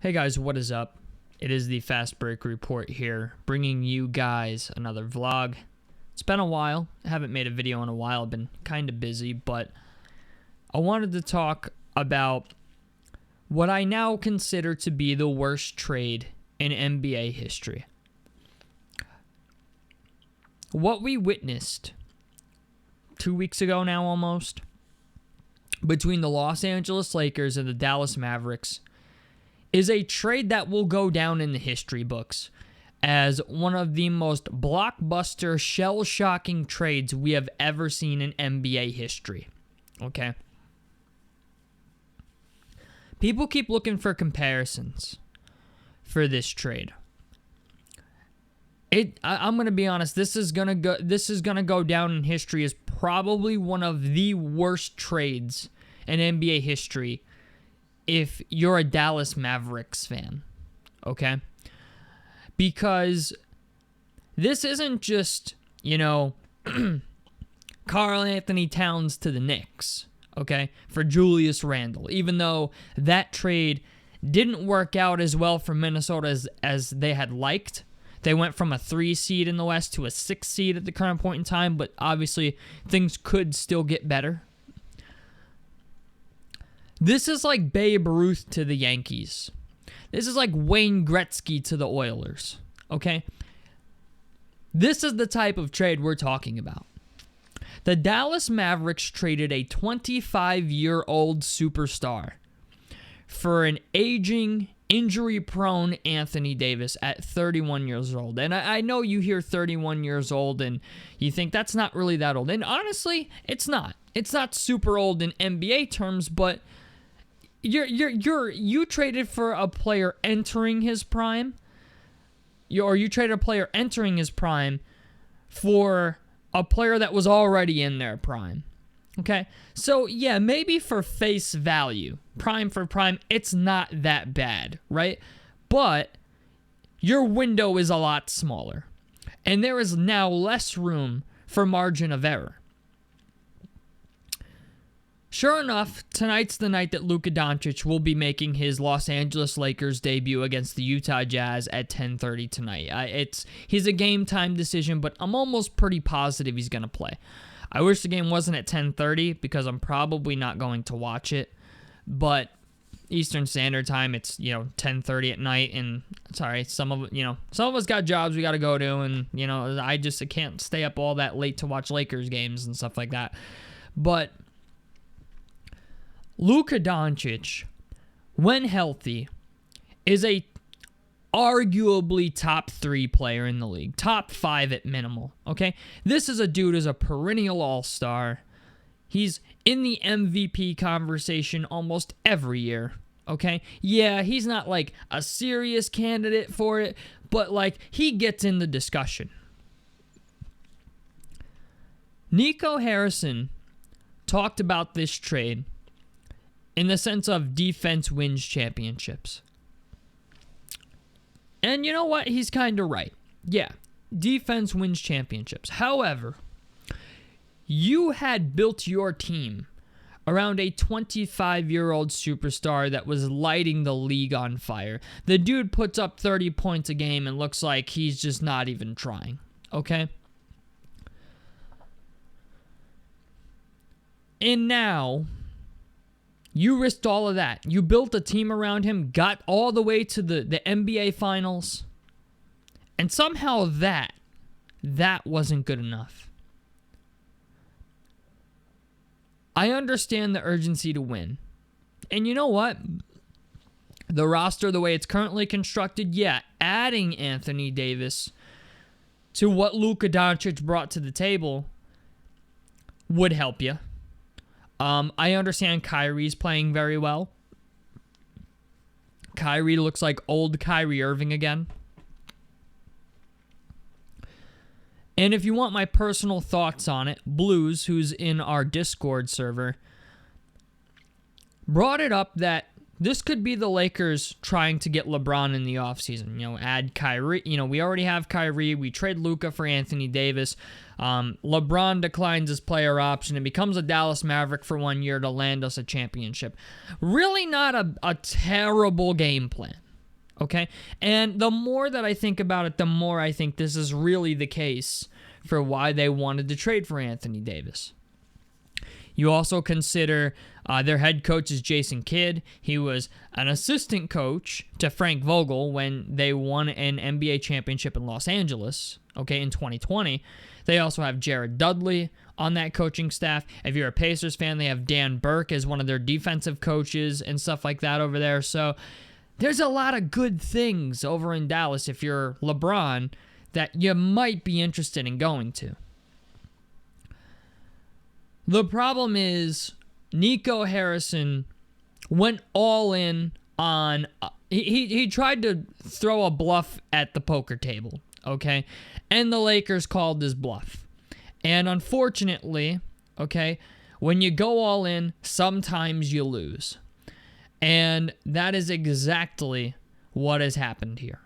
Hey guys, what is up? It is the Fast Break Report here, bringing you guys another vlog. It's been a while. I haven't made a video in a while. I've been kind of busy, but I wanted to talk about what I now consider to be the worst trade in NBA history. What we witnessed 2 weeks ago now almost, between the Los Angeles Lakers and the Dallas Mavericks, is a trade that will go down in the history books as one of the most blockbuster, shell-shocking trades we have ever seen in NBA history. Okay? People keep looking for comparisons for this trade. I'm gonna be honest. This is gonna go down in history as probably one of the worst trades in NBA history if you're a Dallas Mavericks fan, okay? Because this isn't just, Karl Anthony Towns to the Knicks, okay, for Julius Randle, even though that trade didn't work out as well for Minnesota as they had liked. They went from a 3 seed in the West to a 6 seed at the current point in time, but obviously things could still get better. This is like Babe Ruth to the Yankees. This is like Wayne Gretzky to the Oilers, okay? This is the type of trade we're talking about. The Dallas Mavericks traded a 25-year-old superstar for an aging, injury-prone Anthony Davis at 31 years old. And I know you hear 31 years old and you think that's not really that old. And honestly, it's not. It's not super old in NBA terms, but you traded for a player entering his prime, or you traded a player entering his prime for a player that was already in their prime. Okay? So, yeah, maybe for face value, prime for prime, it's not that bad, right? But your window is a lot smaller, and there is now less room for margin of error. Sure enough, tonight's the night that Luka Doncic will be making his Los Angeles Lakers debut against the Utah Jazz at 10:30 tonight. He's a game time decision, but I'm almost pretty positive he's going to play. I wish the game wasn't at 10:30 because I'm probably not going to watch it, but Eastern Standard Time, it's 10:30 at night, and sorry, some of us got jobs we got to go to, and I can't stay up all that late to watch Lakers games and stuff like that. But Luka Doncic, when healthy, is a arguably top 3 player in the league. Top 5 at minimal, okay? This is a dude who's a perennial all-star. He's in the MVP conversation almost every year, okay? Yeah, he's not like a serious candidate for it, but like he gets in the discussion. Nico Harrison talked about this trade in the sense of defense wins championships. And you know what? He's kind of right. Yeah, defense wins championships. However, you had built your team around a 25-year-old superstar that was lighting the league on fire. The dude puts up 30 points a game and looks like he's just not even trying, okay? And now you risked all of that. You built a team around him, got all the way to the NBA Finals, and somehow that wasn't good enough. I understand the urgency to win. And you know what? The roster, the way it's currently constructed, yeah, adding Anthony Davis to what Luka Doncic brought to the table would help you. I understand Kyrie's playing very well. Kyrie looks like old Kyrie Irving again. And if you want my personal thoughts on it, Blues, who's in our Discord server, brought it up that this could be the Lakers trying to get LeBron in the offseason. Add Kyrie. We already have Kyrie. We trade Luka for Anthony Davis. LeBron declines his player option and becomes a Dallas Maverick for 1 year to land us a championship. Really not a terrible game plan. Okay? And the more that I think about it, the more I think this is really the case for why they wanted to trade for Anthony Davis. You also consider their head coach is Jason Kidd. He was an assistant coach to Frank Vogel when they won an NBA championship in Los Angeles, okay, in 2020. They also have Jared Dudley on that coaching staff. If you're a Pacers fan, they have Dan Burke as one of their defensive coaches and stuff like that over there. So there's a lot of good things over in Dallas if you're LeBron that you might be interested in going to. The problem is Nico Harrison went all in on he tried to throw a bluff at the poker table, okay? And the Lakers called his bluff. And unfortunately, okay, when you go all in, sometimes you lose. And that is exactly what has happened here,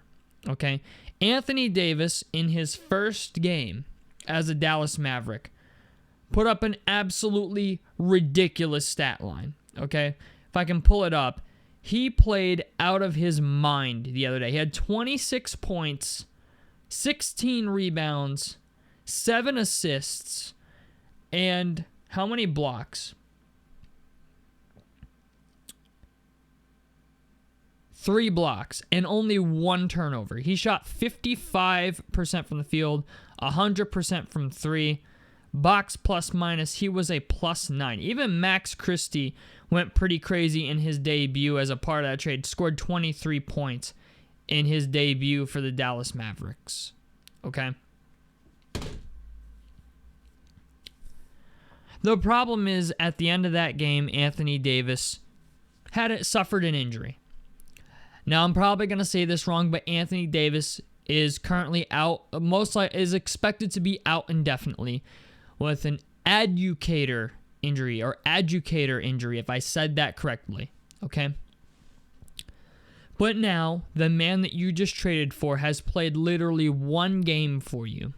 okay? Anthony Davis, in his first game as a Dallas Maverick, put up an absolutely ridiculous stat line, okay? If I can pull it up, he played out of his mind the other day. He had 26 points, 16 rebounds, 7 assists, and how many blocks? 3 blocks, and only 1 turnover. He shot 55% from the field, 100% from 3. Box plus minus, he was a +9. Even Max Christie went pretty crazy in his debut as a part of that trade. Scored 23 points in his debut for the Dallas Mavericks. Okay? The problem is, at the end of that game, Anthony Davis suffered an injury. Now, I'm probably going to say this wrong, but Anthony Davis is currently out, is expected to be out indefinitely with an adductor injury, if I said that correctly, okay? But now, the man that you just traded for has played literally 1 game for you,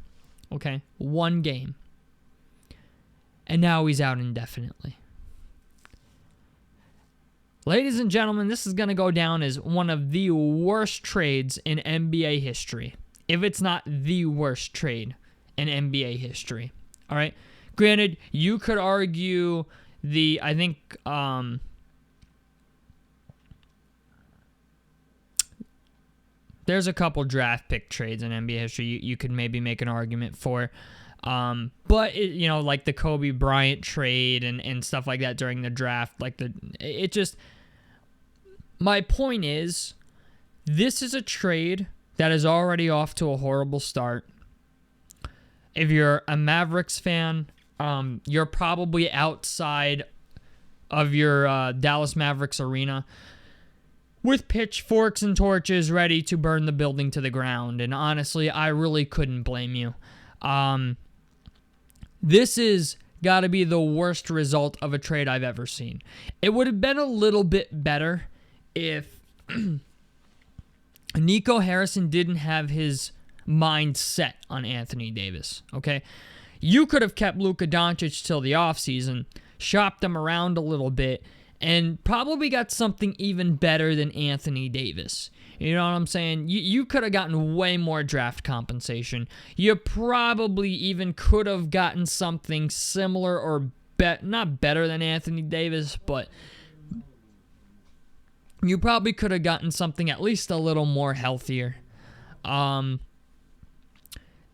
okay? 1 game. And now he's out indefinitely. Ladies and gentlemen, this is going to go down as one of the worst trades in NBA history, if it's not the worst trade in NBA history. All right. Granted, you could argue there's a couple draft pick trades in NBA history you could maybe make an argument for. But like the Kobe Bryant trade and stuff like that during the draft, my point is, this is a trade that is already off to a horrible start. If you're a Mavericks fan, you're probably outside of your Dallas Mavericks arena with pitchforks and torches ready to burn the building to the ground. And honestly, I really couldn't blame you. This is got to be the worst result of a trade I've ever seen. It would have been a little bit better if Nico Harrison didn't have his mind set on Anthony Davis, okay? You could have kept Luka Doncic till the offseason, shopped him around a little bit, and probably got something even better than Anthony Davis. You know what I'm saying? You could have gotten way more draft compensation. You probably even could have gotten something similar or not better than Anthony Davis, but you probably could have gotten something at least a little more healthier.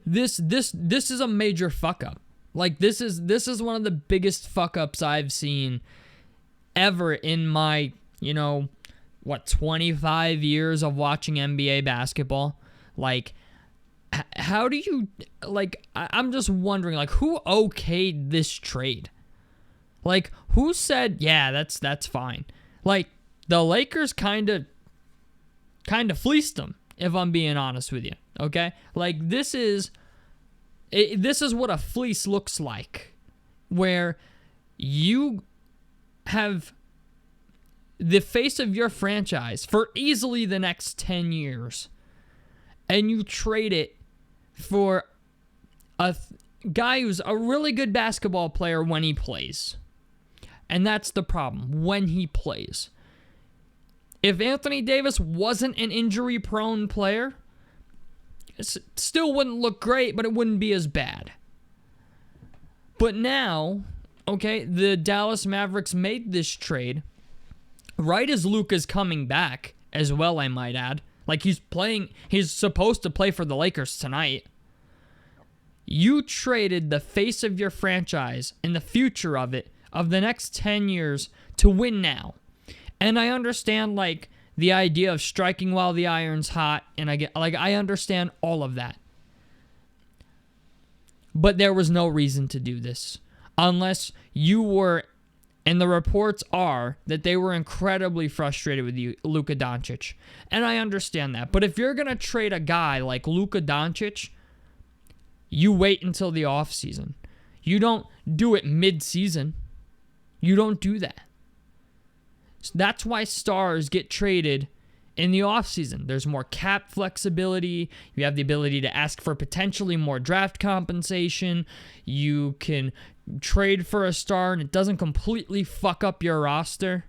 This is a major fuck up. Like this is one of the biggest fuck ups I've seen ever in my 25 years of watching NBA basketball. Like, how do you I'm just wondering, who okayed this trade? Like, who said, yeah, that's fine? Like, the Lakers kind of fleeced them, if I'm being honest with you. Okay? Like, this is what a fleece looks like, where you have the face of your franchise for easily the next 10 years, and you trade it for a guy who's a really good basketball player when he plays. And that's the problem, when he plays. If Anthony Davis wasn't an injury-prone player, it still wouldn't look great, but it wouldn't be as bad. But now, okay, the Dallas Mavericks made this trade right as Luka's coming back as well, I might add. Like, he's supposed to play for the Lakers tonight. You traded the face of your franchise and the future of it, of the next 10 years, to win now. And I understand, like, the idea of striking while the iron's hot, and I understand all of that. But there was no reason to do this. Unless you were, and the reports are that they were incredibly frustrated with you, Luka Doncic. And I understand that. But if you're going to trade a guy like Luka Doncic, you wait until the offseason. You don't do it mid-season. You don't do that. So that's why stars get traded in the offseason. There's more cap flexibility. You have the ability to ask for potentially more draft compensation. You can trade for a star and it doesn't completely fuck up your roster.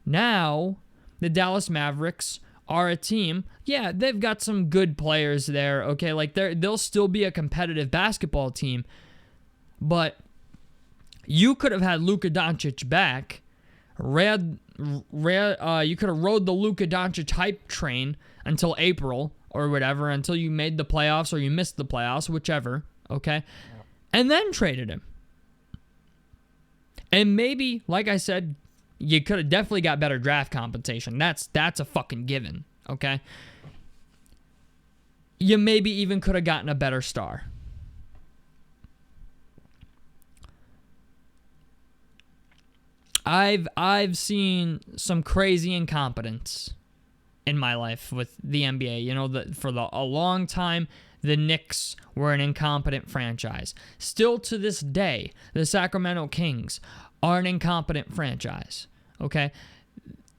Now, the Dallas Mavericks are a team. Yeah, they've got some good players there, okay? Like, they'll still be a competitive basketball team. But you could have had Luka Doncic back. You could have rode the Luka Doncic hype train until April or whatever, until you made the playoffs or you missed the playoffs, whichever, okay? And then traded him. And maybe, like I said, you could have definitely got better draft compensation. That's a fucking given, okay? You maybe even could have gotten a better star. I've seen some crazy incompetence in my life with the NBA. You know, a long time, the Knicks were an incompetent franchise. Still to this day, the Sacramento Kings are an incompetent franchise. Okay,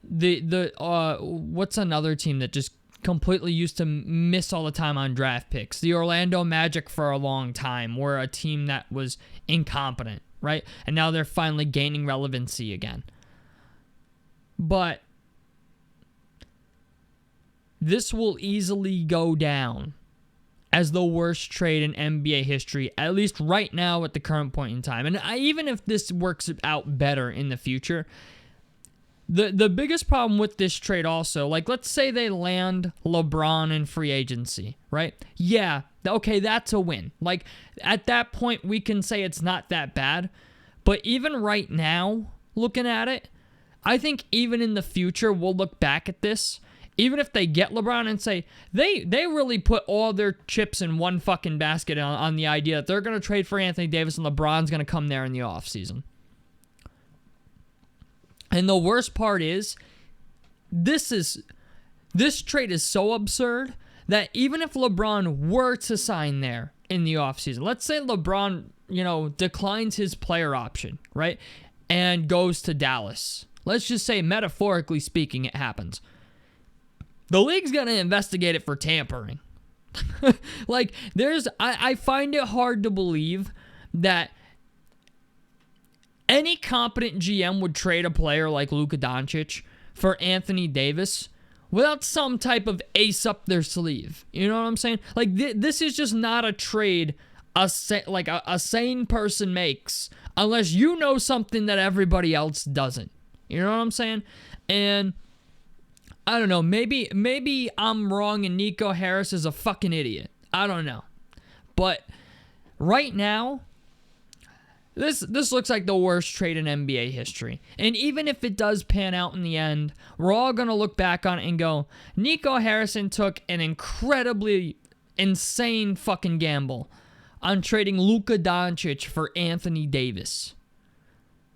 what's another team that just completely used to miss all the time on draft picks? The Orlando Magic for a long time were a team that was incompetent, right? And now they're finally gaining relevancy again. But this will easily go down as the worst trade in NBA history, at least right now at the current point in time. And even if this works out better in the future, the biggest problem with this trade also, like, let's say they land LeBron in free agency, right? Yeah, okay, that's a win. Like, at that point, we can say it's not that bad. But even right now, looking at it, I think even in the future, we'll look back at this. Even if they get LeBron and say, they really put all their chips in one fucking basket on the idea that they're going to trade for Anthony Davis and LeBron's going to come there in the offseason. And the worst part is, this trade is so absurd that even if LeBron were to sign there in the offseason, let's say LeBron, declines his player option, right, and goes to Dallas. Let's just say, metaphorically speaking, it happens. The league's going to investigate it for tampering. Like, I find it hard to believe that any competent GM would trade a player like Luka Doncic for Anthony Davis without some type of ace up their sleeve. You know what I'm saying? Like, this is just not a trade a sane person makes unless you know something that everybody else doesn't. You know what I'm saying? And I don't know, maybe I'm wrong and Nico Harris is a fucking idiot. I don't know. But right now, this looks like the worst trade in NBA history. And even if it does pan out in the end, we're all going to look back on it and go, Nico Harrison took an incredibly insane fucking gamble on trading Luka Doncic for Anthony Davis.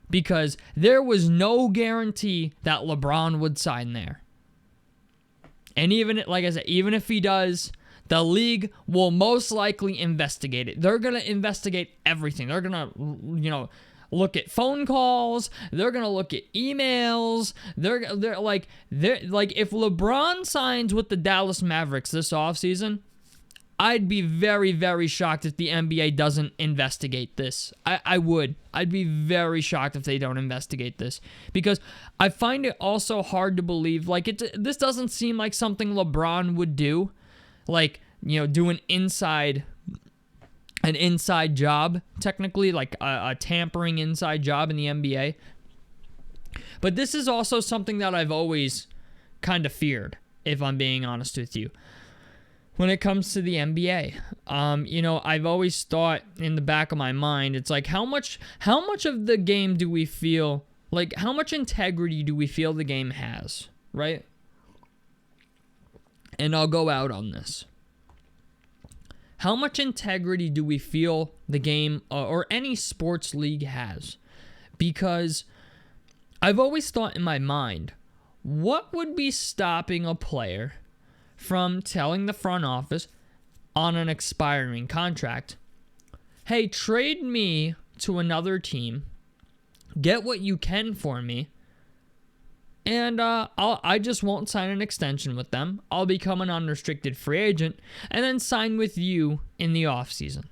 Because there was no guarantee that LeBron would sign there. And even, like I said, even if he does, the league will most likely investigate it. They're going to investigate everything. They're going to, look at phone calls. They're going to look at emails. They're like if LeBron signs with the Dallas Mavericks this offseason, I'd be very, very shocked if the NBA doesn't investigate this. I would. I'd be very shocked if they don't investigate this, because I find it also hard to believe, like, this doesn't seem like something LeBron would do, like, do an inside job, technically, like a tampering inside job in the NBA. But this is also something that I've always kind of feared, if I'm being honest with you. When it comes to the NBA, I've always thought in the back of my mind, it's like, how much of the game do we feel, like, how much integrity do we feel the game has, right? And I'll go out on this. How much integrity do we feel the game or any sports league has? Because I've always thought in my mind, what would be stopping a player from telling the front office on an expiring contract, hey, trade me to another team, get what you can for me, and I just won't sign an extension with them. I'll become an unrestricted free agent and then sign with you in the offseason.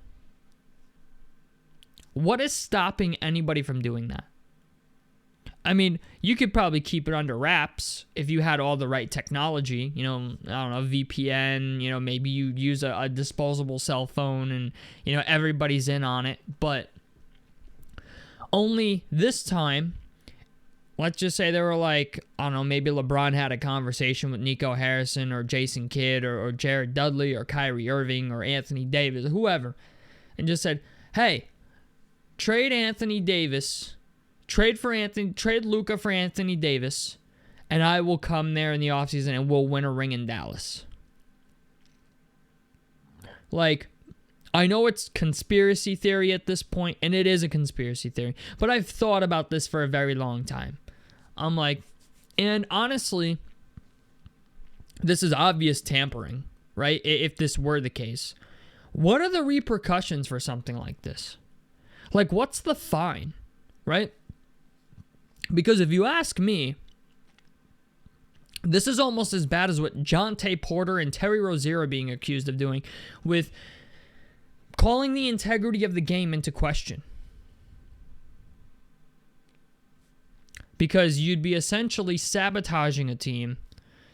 What is stopping anybody from doing that? I mean, you could probably keep it under wraps if you had all the right technology, I don't know, VPN, maybe you use a disposable cell phone and, everybody's in on it. But only this time, let's just say they were like, I don't know, maybe LeBron had a conversation with Nico Harrison or Jason Kidd or Jared Dudley or Kyrie Irving or Anthony Davis, whoever, and just said, hey, trade Anthony Davis. Trade Luka for Anthony Davis, and I will come there in the offseason and we'll win a ring in Dallas. Like, I know it's conspiracy theory at this point, and it is a conspiracy theory, but I've thought about this for a very long time. I'm like, and honestly, this is obvious tampering, right? If this were the case. What are the repercussions for something like this? Like, what's the fine, right? Because if you ask me, this is almost as bad as what Jonte Porter and Terry Rozier are being accused of doing, with calling the integrity of the game into question. Because you'd be essentially sabotaging a team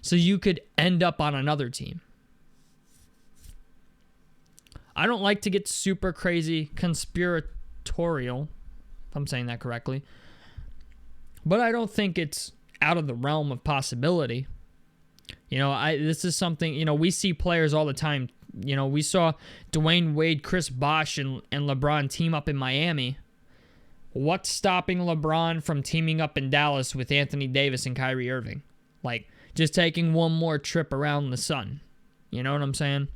so you could end up on another team. I don't like to get super crazy conspiratorial, if I'm saying that correctly. But I don't think it's out of the realm of possibility. This is something, we see players all the time. We saw Dwayne Wade, Chris Bosh, and LeBron team up in Miami. What's stopping LeBron from teaming up in Dallas with Anthony Davis and Kyrie Irving? Like, just taking one more trip around the sun. You know what I'm saying?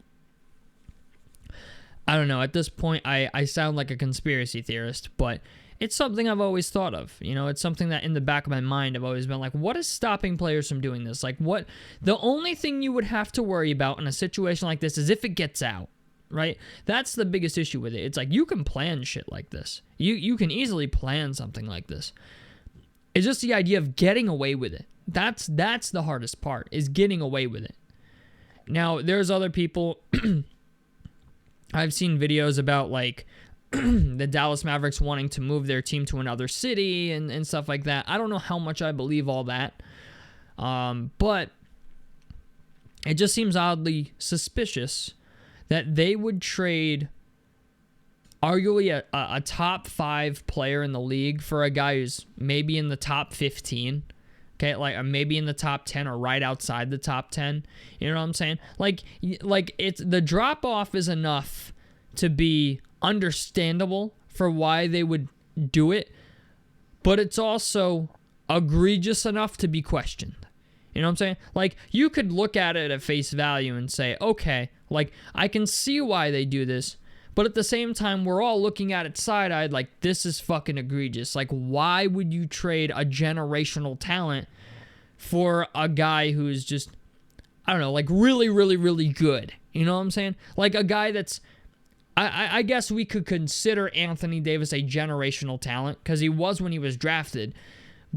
I don't know. At this point, I sound like a conspiracy theorist, but it's something I've always thought of. It's something that in the back of my mind I've always been like, what is stopping players from doing this? Like, what? The only thing you would have to worry about in a situation like this is if it gets out, right? That's the biggest issue with it. It's like, you can plan shit like this. You can easily plan something like this. It's just the idea of getting away with it. That's the hardest part, is getting away with it. Now, there's other people. I've seen videos about, like, the Dallas Mavericks wanting to move their team to another city and stuff like that. I don't know how much I believe all that. But it just seems oddly suspicious that they would trade arguably a top 5 player in the league for a guy who's maybe in the top 15. Okay, like, or maybe in the top 10 or right outside the top 10. You know what I'm saying? Like it's the drop off is enough to be understandable for why they would do it, but it's also egregious enough to be questioned. You know what I'm saying? Like, you could look at it at face value and say, okay, like, I can see why they do this, but at the same time, we're all looking at it side-eyed like, this is fucking egregious. Like, why would you trade a generational talent for a guy who's just, I don't know, like, really, really, really good? You know what I'm saying? Like, a guy that's, I guess we could consider Anthony Davis a generational talent, because he was when he was drafted,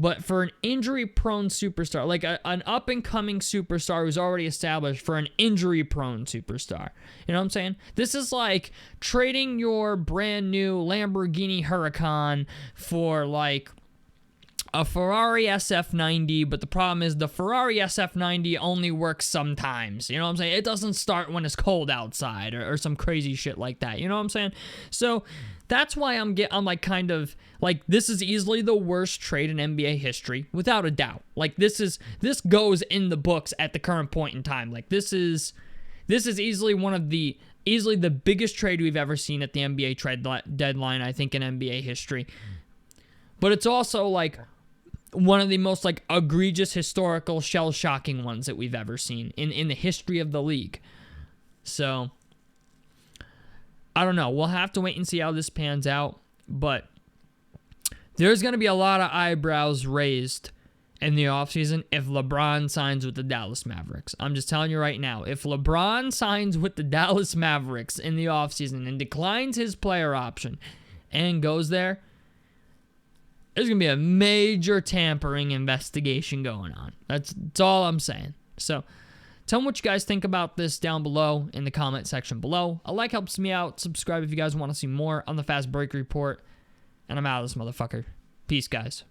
But for an injury-prone superstar, like an up-and-coming superstar who's already established, for an injury-prone superstar, you know what I'm saying? This is like trading your brand new Lamborghini Huracan for like a Ferrari SF90, but the problem is the Ferrari SF90 only works sometimes. You know what I'm saying? It doesn't start when it's cold outside or some crazy shit like that. You know what I'm saying? So that's why I'm like kind of like, this is easily the worst trade in NBA history, without a doubt. Like this goes in the books at the current point in time. Like this is easily the biggest trade we've ever seen at the NBA trade deadline, I think, in NBA history. But it's also like one of the most like egregious, historical, shell-shocking ones that we've ever seen in the history of the league. So I don't know. We'll have to wait and see how this pans out. But there's going to be a lot of eyebrows raised in the offseason if LeBron signs with the Dallas Mavericks. I'm just telling you right now. If LeBron signs with the Dallas Mavericks in the offseason and declines his player option and goes there, there's going to be a major tampering investigation going on. That's all I'm saying. So tell me what you guys think about this down below in the comment section below. A like helps me out. Subscribe if you guys want to see more on the Fast Break Report. And I'm out of this motherfucker. Peace, guys.